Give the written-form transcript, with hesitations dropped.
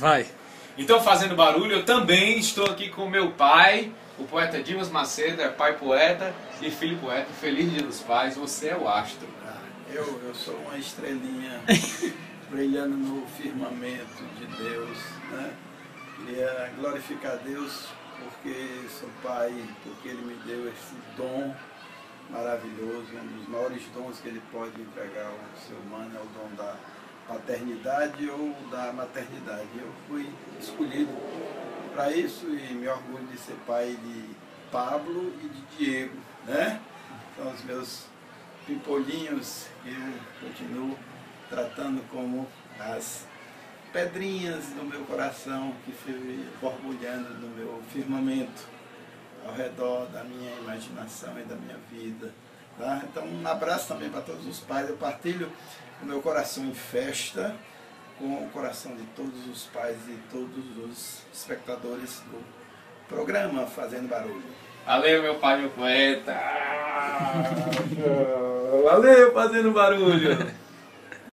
Vai. Então, fazendo barulho, eu também estou aqui com meu pai, o poeta Dimas Macedo, é pai poeta e filho poeta. Feliz Dia dos Pais, você é o astro. Eu sou uma estrelinha brilhando no firmamento de Deus, né? Queria glorificar a Deus porque sou pai, porque Ele me deu esse dom maravilhoso, um dos maiores dons que Ele pode entregar ao ser humano é o dom da paternidade ou da maternidade. Eu fui escolhido para isso e me orgulho de ser pai de Pablo e de Diego, né? São os meus pimpolhinhos que eu continuo tratando como as pedrinhas do meu coração que foi borbulhando no meu firmamento ao redor da minha imaginação e da minha vida. Tá? Então um abraço também para todos os pais. Eu partilho o meu coração em festa com o coração de todos os pais e todos os espectadores do programa Fazendo Barulho. Valeu, meu pai, meu poeta! Valeu, Fazendo Barulho!